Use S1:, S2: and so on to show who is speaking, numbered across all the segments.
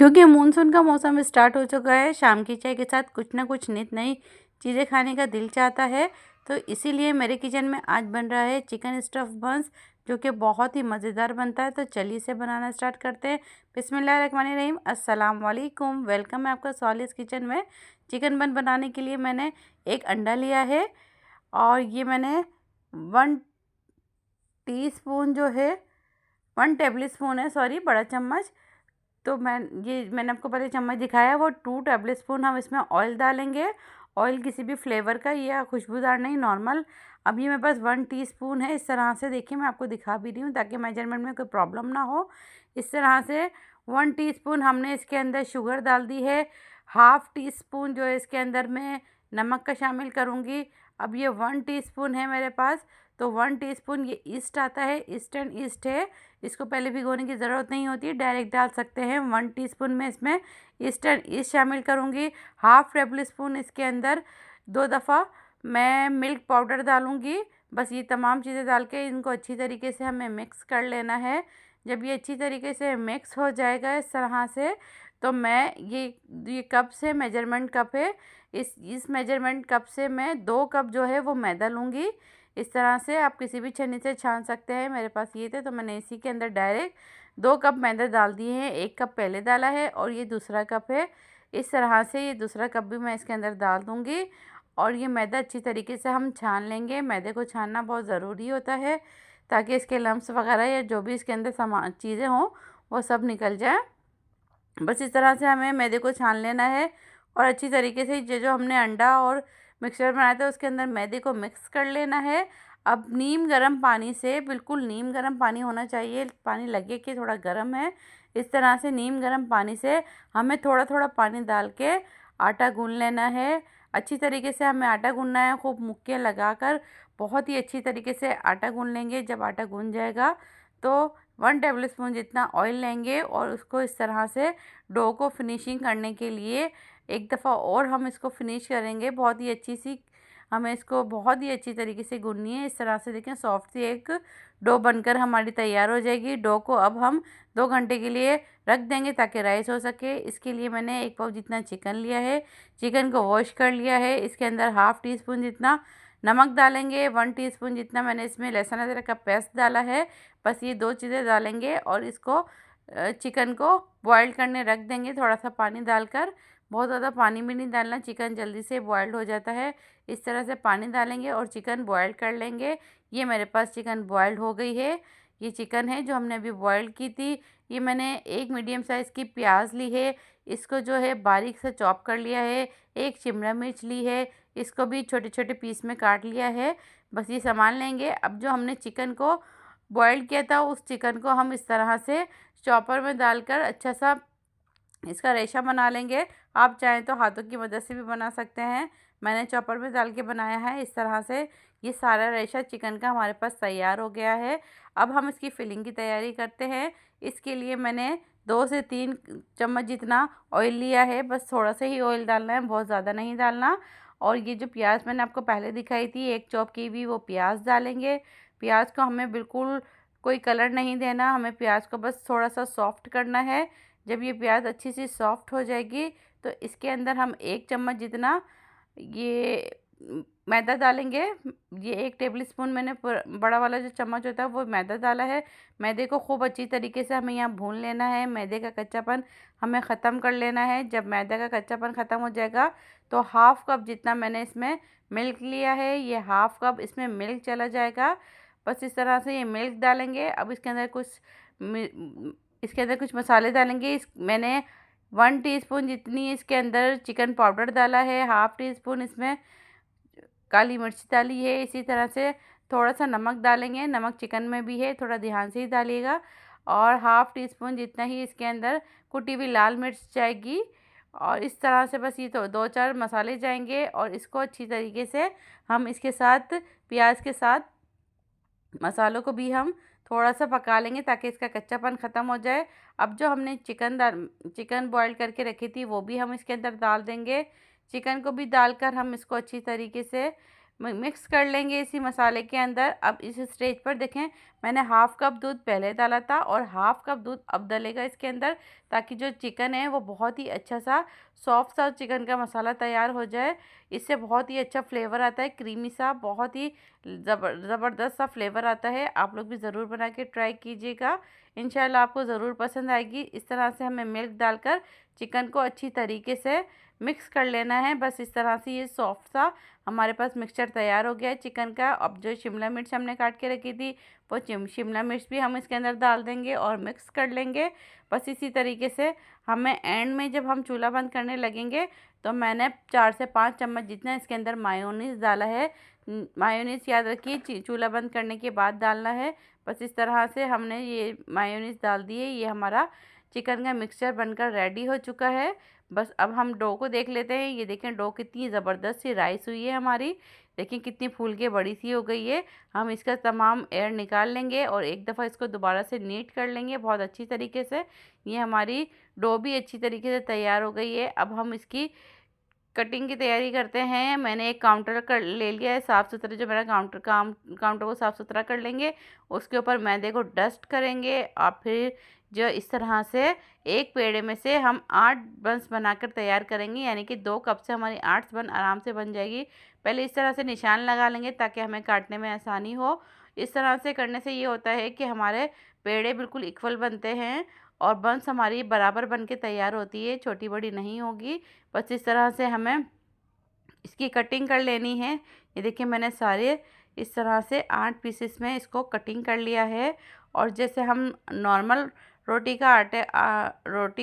S1: क्योंकि मानसून का मौसम स्टार्ट हो चुका है, शाम की चाय के साथ कुछ ना कुछ नित नई चीज़ें खाने का दिल चाहता है। तो इसीलिए मेरे किचन में आज बन रहा है चिकन स्टफ़ बन्स, जो कि बहुत ही मज़ेदार बनता है। तो चलिए इसे बनाना स्टार्ट करते हैं। बिस्मिल्लाहिर्रहमानिर्रहीम, अस्सलाम वालेकुम। वेलकम है आपका सॉलिस किचन में। चिकन बन बनाने के लिए मैंने एक अंडा लिया है और ये मैंने 1 टीस्पून जो है 1 टेबल स्पून है, सॉरी, बड़ा चम्मच। तो मैंने आपको पहले चम्मच दिखाया, वो 2 टेबल स्पून हम इसमें ऑयल डालेंगे। ऑयल किसी भी फ्लेवर का या खुशबूदार नहीं, नॉर्मल। अब ये मेरे पास 1 टीस्पून है। इस तरह से देखिए, मैं आपको दिखा भी रही हूँ ताकि मेजरमेंट में कोई प्रॉब्लम ना हो। इस तरह से 1 टीस्पून हमने इसके अंदर शुगर डाल दी है। हाफ़ टी स्पून जो है इसके अंदर मैं नमक का शामिल करूँगी। अब ये 1 टीस्पून है मेरे पास। तो 1 टीस्पून ये ईस्ट आता है, ईस्टर्न ईस्ट है। इसको पहले भिगोने की ज़रूरत नहीं होती, डायरेक्ट डाल सकते हैं। 1 टीस्पून में इसमें ईस्टर्न ईस्ट शामिल करूँगी। हाफ़ टेबल स्पून इसके अंदर 2 दफ़ा मैं मिल्क पाउडर डालूँगी। बस ये तमाम चीज़ें डाल के इनको अच्छी तरीके से हमें मिक्स कर लेना है। जब ये अच्छी तरीके से मिक्स हो जाएगा इस तरह से, तो मैं ये कप से मेजरमेंट कप है, इस मेजरमेंट कप से मैं 2 कप जो है वो मैदा लूँगी। इस तरह से आप किसी भी छन्नी से छान सकते हैं। मेरे पास ये थे तो मैंने इसी के अंदर डायरेक्ट 2 कप मैदा डाल दिए हैं। 1 कप पहले डाला है और ये दूसरा कप है। इस तरह से ये दूसरा कप भी मैं इसके अंदर डाल दूँगी और ये मैदा अच्छी तरीके से हम छान लेंगे। मैदे को छानना बहुत ज़रूरी होता है ताकि इसके लम्स वगैरह या जो भी इसके अंदर सामान चीज़ें हों वो सब निकल जाए। बस इस तरह से हमें मैदे को छान लेना है और अच्छी तरीके से ये जो हमने अंडा और मिक्सचर बनाया था उसके अंदर मैदे को मिक्स कर लेना है। अब नीम गर्म पानी से, बिल्कुल नीम गर्म पानी होना चाहिए, पानी लगे कि थोड़ा गर्म है। इस तरह से नीम गर्म पानी से हमें थोड़ा थोड़ा पानी डाल के आटा गूँध लेना है। अच्छी तरीके से हमें आटा गूँधना है, खूब मुक्के लगाकर बहुत ही अच्छी तरीके से आटा गूँध लेंगे। जब आटा गूँध जाएगा तो 1 टेबल स्पून जितना ऑयल लेंगे और उसको इस तरह से डो को फिनिशिंग करने के लिए एक दफ़ा और हम इसको फिनिश करेंगे। बहुत ही अच्छी सी हमें इसको बहुत ही अच्छी तरीके से गूँथनी है। इस तरह से देखें, सॉफ्ट सी एक डो बनकर हमारी तैयार हो जाएगी। डो को अब हम 2 घंटे के लिए रख देंगे ताकि राइस हो सके। इसके लिए मैंने 1 पाव जितना चिकन लिया है। चिकन को वॉश कर लिया है। इसके अंदर हाफ़ टी स्पून जितना नमक डालेंगे। 1 टीस्पून जितना मैंने इसमें लहसुन अदरक का पेस्ट डाला है। बस ये 2 चीज़ें डालेंगे और इसको चिकन को बॉईल करने रख देंगे थोड़ा सा पानी डालकर। बहुत ज़्यादा पानी भी नहीं डालना, चिकन जल्दी से बॉइल्ड हो जाता है। इस तरह से पानी डालेंगे और चिकन बॉईल कर लेंगे। ये मेरे पास चिकन बॉइल्ड हो गई है। ये चिकन है जो हमने अभी बॉईल की थी। ये मैंने एक मीडियम साइज़ की प्याज ली है, इसको जो है बारीक से चॉप कर लिया है। 1 शिमला मिर्च ली है, इसको भी छोटे छोटे पीस में काट लिया है। बस ये सामान लेंगे। अब जो हमने चिकन को बॉईल किया था उस चिकन को हम इस तरह से चॉपर में डालकर अच्छा सा इसका रेशा बना लेंगे। आप चाहें तो हाथों की मदद से भी बना सकते हैं। मैंने चॉपर में डाल के बनाया है। इस तरह से ये सारा रेशा चिकन का हमारे पास तैयार हो गया है। अब हम इसकी फिलिंग की तैयारी करते हैं। इसके लिए मैंने 2 से 3 चम्मच जितना ऑयल लिया है। बस थोड़ा सा ही ऑयल डालना है, बहुत ज़्यादा नहीं डालना। और ये जो प्याज मैंने आपको पहले दिखाई थी, 1 चॉप की हुई, वो प्याज डालेंगे। प्याज को हमें बिल्कुल कोई कलर नहीं देना, हमें प्याज को बस थोड़ा सा सॉफ्ट करना है। जब ये प्याज अच्छी सी सॉफ्ट हो जाएगी तो इसके अंदर हम 1 चम्मच जितना ये मैदा डालेंगे। ये 1 टेबल स्पून मैंने बड़ा वाला जो चम्मच होता है वो मैदा डाला है। मैदे को खूब अच्छी तरीके से हमें यहाँ भून लेना है। मैदे का कच्चापन हमें ख़त्म कर लेना है। जब मैदे का कच्चापन ख़त्म हो जाएगा तो हाफ़ कप जितना मैंने इसमें मिल्क लिया है, ये हाफ़ कप इसमें मिल्क चला जाएगा। बस इस तरह से ये मिल्क डालेंगे। अब इसके अंदर कुछ मसाले डालेंगे। मैंने 1 टीस्पून जितनी इसके अंदर चिकन पाउडर डाला है, हाफ़ टी स्पून इसमें काली मिर्च डाली है। इसी तरह से थोड़ा सा नमक डालेंगे, नमक चिकन में भी है, थोड़ा ध्यान से ही डालिएगा। और हाफ़ टी स्पून जितना ही इसके अंदर कुटी हुई लाल मिर्च जाएगी। और इस तरह से बस ये तो 2-4 मसाले जाएंगे और इसको अच्छी तरीके से हम इसके साथ प्याज के साथ मसालों को भी हम थोड़ा सा पका लेंगे ताकि इसका कच्चापन ख़त्म हो जाए। अब जो हमने चिकन बॉईल करके रखी थी वो भी हम इसके अंदर डाल देंगे। चिकन को भी डालकर हम इसको अच्छी तरीके से मिक्स कर लेंगे इसी मसाले के अंदर। अब इस स्टेज पर देखें, मैंने हाफ़ कप दूध पहले डाला था और हाफ़ कप दूध अब डलेगा इसके अंदर, ताकि जो चिकन है वो बहुत ही अच्छा सा सॉफ्ट सा चिकन का मसाला तैयार हो जाए। इससे बहुत ही अच्छा फ्लेवर आता है, क्रीमी सा, बहुत ही ज़बरदस्त सा फ्लेवर आता है। आप लोग भी ज़रूर बना के ट्राई कीजिएगा, इंशाल्लाह आपको ज़रूर पसंद आएगी। इस तरह से हमें मिल्क डालकर चिकन को अच्छी तरीके से मिक्स कर लेना है। बस इस तरह से ये सॉफ्ट सा हमारे पास मिक्सचर तैयार हो गया है चिकन का। अब जो शिमला मिर्च हमने काट के रखी थी वो शिमला मिर्च भी हम इसके अंदर डाल देंगे और मिक्स कर लेंगे। बस इसी तरीके से हमें एंड में जब हम चूल्हा बंद करने लगेंगे तो मैंने 4 से 5 चम्मच जितना इसके अंदर मायोनीज़ डाला है। मायोनीज़ याद रखिए चूल्हा बंद करने के बाद डालना है। बस इस तरह से हमने ये मायोनीज़ डाल दी है। ये हमारा चिकन का मिक्सचर बनकर रेडी हो चुका है। बस अब हम डो को देख लेते हैं। ये देखें डो कितनी ज़बरदस्त सी राइस हुई है हमारी। देखिए कितनी फूल के बड़ी सी हो गई है। हम इसका तमाम एयर निकाल लेंगे और एक दफ़ा इसको दोबारा से नीट कर लेंगे बहुत अच्छी तरीके से। ये हमारी डो भी अच्छी तरीके से तैयार हो गई है। अब हम इसकी कटिंग की तैयारी करते हैं। मैंने एक काउंटर कर ले लिया है साफ़ सुथरा, जो मेरा काउंटर को साफ़ सुथरा कर लेंगे। उसके ऊपर मैदे को डस्ट करेंगे और फिर जो इस तरह से एक पेड़े में से हम 8 बंस बनाकर तैयार करेंगे, यानी कि 2 कप से हमारी 8 बन आराम से बन जाएगी। पहले इस तरह से निशान लगा लेंगे ताकि हमें काटने में आसानी हो। इस तरह से करने से ये होता है कि हमारे पेड़े बिल्कुल इक्वल बनते हैं और बंस हमारी बराबर बन के तैयार होती है, छोटी बड़ी नहीं होगी। बस इस तरह से हमें इसकी कटिंग कर लेनी है। ये देखिए मैंने सारे इस तरह से 8 पीसेस में इसको कटिंग कर लिया है। और जैसे हम नॉर्मल रोटी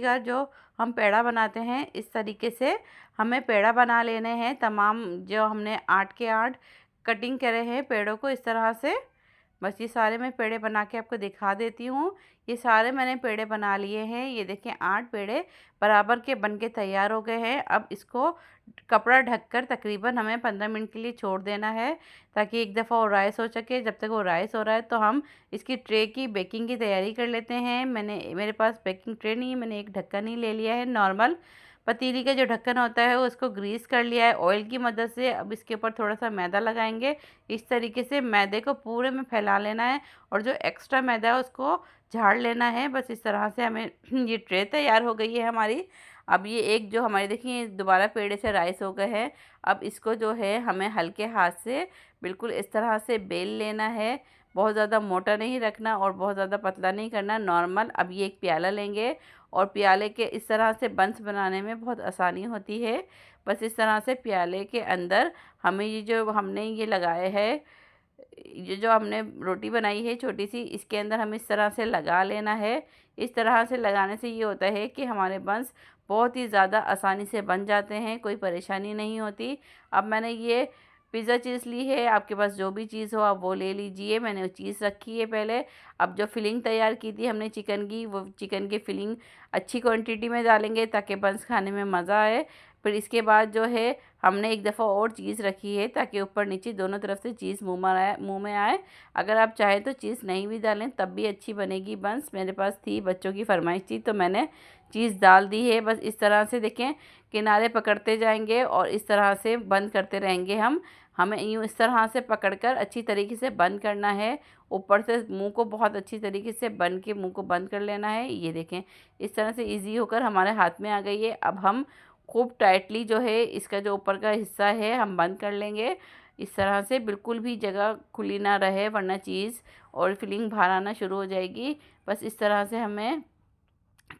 S1: का जो हम पेड़ा बनाते हैं, इस तरीके से हमें पेड़ा बना लेने हैं। तमाम जो हमने 8 के 8 कटिंग करे हैं पेड़ों को इस तरह से। बस ये सारे मैं पेड़े बना के आपको दिखा देती हूँ। ये सारे मैंने पेड़े बना लिए हैं। ये देखें 8 पेड़े बराबर के बन के तैयार हो गए हैं। अब इसको कपड़ा ढककर तकरीबन हमें 15 मिनट के लिए छोड़ देना है, ताकि एक दफ़ा वो राइस हो सके। जब तक वो राइस हो रहा है तो हम इसकी ट्रे की बेकिंग की तैयारी कर लेते हैं। मेरे पास बेकिंग ट्रे नहीं है, मैंने एक ढक्कन ही ले लिया है नॉर्मल पतीली का जो ढक्कन होता है उसको ग्रीस कर लिया है ऑयल की मदद से। अब इसके ऊपर थोड़ा सा मैदा लगाएंगे। इस तरीके से मैदे को पूरे में फैला लेना है और जो एक्स्ट्रा मैदा है उसको झाड़ लेना है। बस इस तरह से हमें ये ट्रे तैयार हो गई है हमारी। अब ये एक जो हमारे देखिए दोबारा पेड़े से राइस हो गए हैं। अब इसको जो है हमें हल्के हाथ से बिल्कुल इस तरह से बेल लेना है। बहुत ज़्यादा मोटा नहीं रखना और बहुत ज़्यादा पतला नहीं करना, नॉर्मल। अब ये एक प्याला लेंगे और प्याले के इस तरह से बंस बनाने में बहुत आसानी होती है। बस इस तरह से प्याले के अंदर हमें ये जो हमने ये लगाए है, ये जो हमने रोटी बनाई है छोटी सी, इसके अंदर हमें इस तरह से लगा लेना है। इस तरह से लगाने से ये होता है कि हमारे बंस बहुत ही ज़्यादा आसानी से बन जाते हैं, कोई परेशानी नहीं होती। अब मैंने ये पिज़्ज़ा चीज़ ली है, आपके पास जो भी चीज़ हो आप वो ले लीजिए। मैंने वो चीज़ रखी है पहले। अब जो फिलिंग तैयार की थी हमने चिकन की, वो चिकन की फिलिंग अच्छी क्वांटिटी में डालेंगे ताकि बंस खाने में मज़ा आए। फिर इसके बाद जो है हमने एक दफ़ा और चीज़ रखी है ताकि ऊपर नीचे दोनों तरफ से चीज़ मुँह में आए। अगर आप चाहें तो चीज़ नहीं भी डालें तब भी अच्छी बनेगी बंस। मेरे पास थी, बच्चों की फरमाइश थी तो मैंने चीज़ डाल दी है। बस इस तरह से देखें किनारे पकड़ते जाएंगे और इस तरह से बंद करते रहेंगे हमें यूँ इस तरह से पकड़कर अच्छी तरीके से बंद करना है। ऊपर से मुंह को बहुत अच्छी तरीके से बंद के मुंह को बंद कर लेना है। ये देखें इस तरह से इजी होकर हमारे हाथ में आ गई है। अब हम खूब टाइटली जो है इसका जो ऊपर का हिस्सा है हम बंद कर लेंगे। इस तरह से बिल्कुल भी जगह खुली ना रहे, वरना चीज़ और फिलिंग बाहर आना शुरू हो जाएगी। बस इस तरह से हमें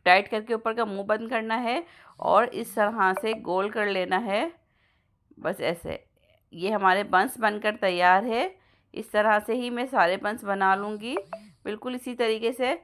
S1: टाइट करके ऊपर का मुंह बंद करना है और इस तरह से गोल कर लेना है। बस ऐसे ये हमारे बंस बनकर तैयार है। इस तरह से ही मैं सारे बंस बना लूँगी। बिल्कुल इसी तरीके से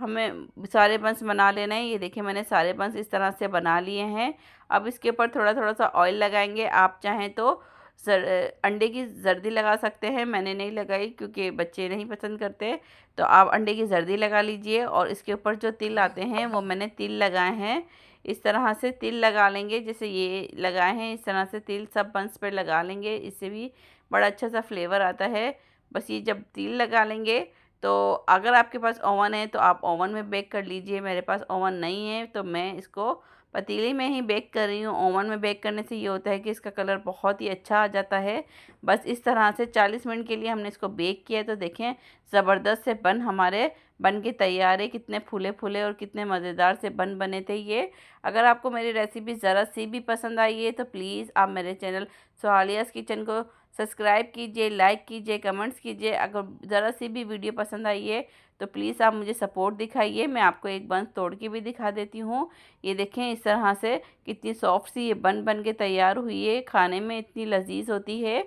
S1: हमें सारे बंस बना लेना है। ये देखिए मैंने सारे बंस इस तरह से बना लिए हैं। अब इसके ऊपर थोड़ा थोड़ा सा ऑयल लगाएंगे। आप चाहें तो अंडे की जर्दी लगा सकते हैं, मैंने नहीं लगाई क्योंकि बच्चे नहीं पसंद करते। तो आप अंडे की जर्दी लगा लीजिए और इसके ऊपर जो तिल आते हैं वो मैंने तिल लगाए हैं। इस तरह से तिल लगा लेंगे, जैसे ये लगाए हैं इस तरह से तिल सब बंस पर लगा लेंगे, इससे भी बड़ा अच्छा सा फ्लेवर आता है। बस ये जब तिल लगा लेंगे तो अगर आपके पास ओवन है तो आप ओवन में बेक कर लीजिए। मेरे पास ओवन नहीं है तो मैं इसको पतीली में ही बेक कर रही हूँ। ओवन में बेक करने से ये होता है कि इसका कलर बहुत ही अच्छा आ जाता है। बस इस तरह से 40 मिनट के लिए हमने इसको बेक किया। तो देखें ज़बरदस्त से बन हमारे बन के तैयार है। कितने फूले फूले और कितने मज़ेदार से बन बने थे ये। अगर आपको मेरी रेसिपी ज़रा सी भी पसंद आई है तो प्लीज़ आप मेरे चैनल सुहालियाज़ किचन को सब्सक्राइब कीजिए, लाइक कीजिए, कमेंट्स कीजिए। अगर ज़रा सी भी वीडियो पसंद आई है तो प्लीज़ आप मुझे सपोर्ट दिखाइए। मैं आपको एक बन तोड़ के भी दिखा देती हूँ। ये देखें इस तरह से कितनी सॉफ्ट सी ये बन के तैयार हुई है। खाने में इतनी लजीज होती है।